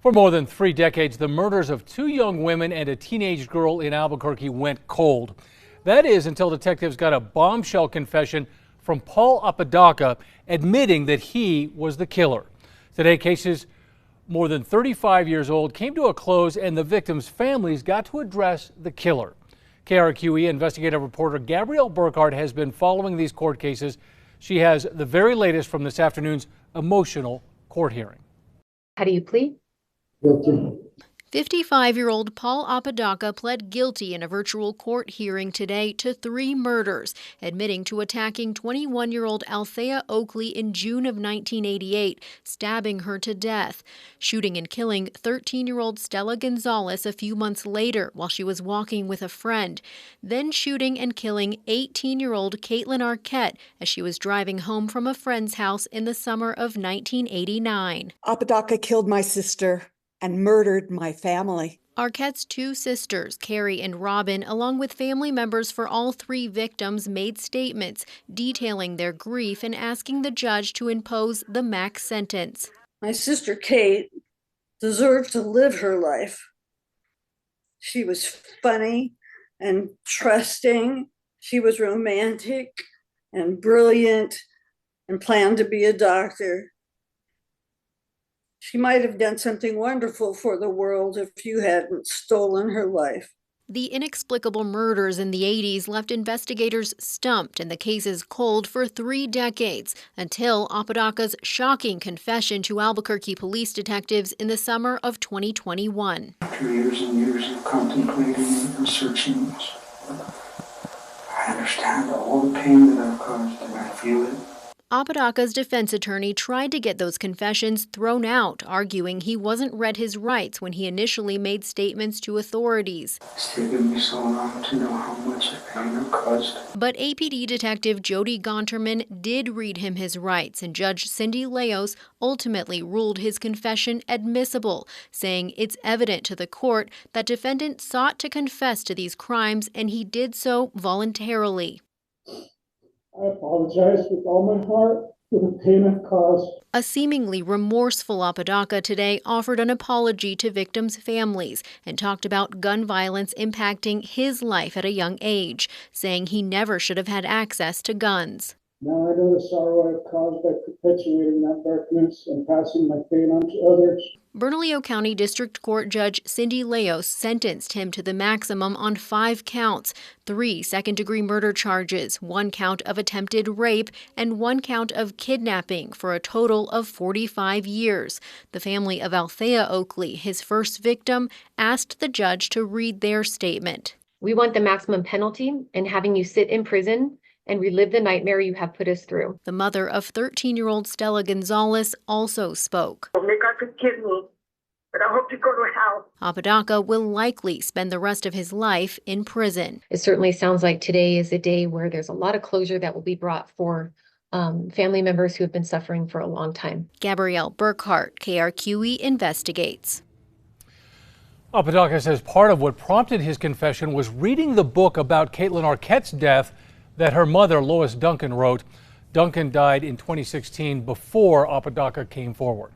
For more than 3 decades, the murders of 2 young women and a teenage girl in Albuquerque went cold. That is until detectives got a bombshell confession from Paul Apodaca admitting that he was the killer. Today, cases more than 35 years old came to a close and the victims' families got to address the killer. KRQE investigative reporter Gabrielle Burkhart has been following these court cases. She has the very latest from this afternoon's emotional court hearing. How do you plead? Guilty. 55-year-old Paul Apodaca pled guilty in a virtual court hearing today to 3 murders, admitting to attacking 21-year-old Althea Oakley in June of 1988, stabbing her to death, shooting and killing 13-year-old Stella Gonzalez a few months later while she was walking with a friend, then shooting and killing 18-year-old Caitlin Arquette as she was driving home from a friend's house in the summer of 1989. Apodaca killed my sister and murdered my family. Arquette's 2 sisters, Carrie and Robin, along with family members for all 3 victims, made statements detailing their grief and asking the judge to impose the max sentence. My sister Kate deserved to live her life. She was funny and trusting. She was romantic and brilliant and planned to be a doctor. She might have done something wonderful for the world if you hadn't stolen her life. The inexplicable murders in the 80s left investigators stumped and the cases cold for 3 decades until Apodaca's shocking confession to Albuquerque police detectives in the summer of 2021. After years and years of contemplating and searching, I understand all the pain that I've caused and I feel it. Apodaca's defense attorney tried to get those confessions thrown out, arguing he wasn't read his rights when he initially made statements to authorities. It's taken me so long to know how much pain I've caused. But APD Detective Jody Gonterman did read him his rights, and Judge Cindy Leos ultimately ruled his confession admissible, saying it's evident to the court that defendant sought to confess to these crimes and he did so voluntarily. I apologize with all my heart for the pain I've caused. A seemingly remorseful Apodaca today offered an apology to victims' families and talked about gun violence impacting his life at a young age, saying he never should have had access to guns. Now I know the sorrow I've caused by perpetuating that darkness and passing my pain on to others. Bernalillo County District Court Judge Cindy Leos sentenced him to the maximum on 5 counts, 3 second-degree murder charges, 1 count of attempted rape, and 1 count of kidnapping for a total of 45 years. The family of Althea Oakley, his first victim, asked the judge to read their statement. We want the maximum penalty and having you sit in prison and relive the nightmare you have put us through. The mother of 13-year-old Stella Gonzalez also spoke. May God forgive me, but I hope you go to hell. Apodaca will likely spend the rest of his life in prison. It certainly sounds like today is a day where there's a lot of closure that will be brought for family members who have been suffering for a long time. Gabrielle Burkhart, KRQE Investigates. Apodaca says part of what prompted his confession was reading the book about Caitlin Arquette's death that her mother, Lois Duncan, wrote. Duncan died in 2016 before Apodaca came forward.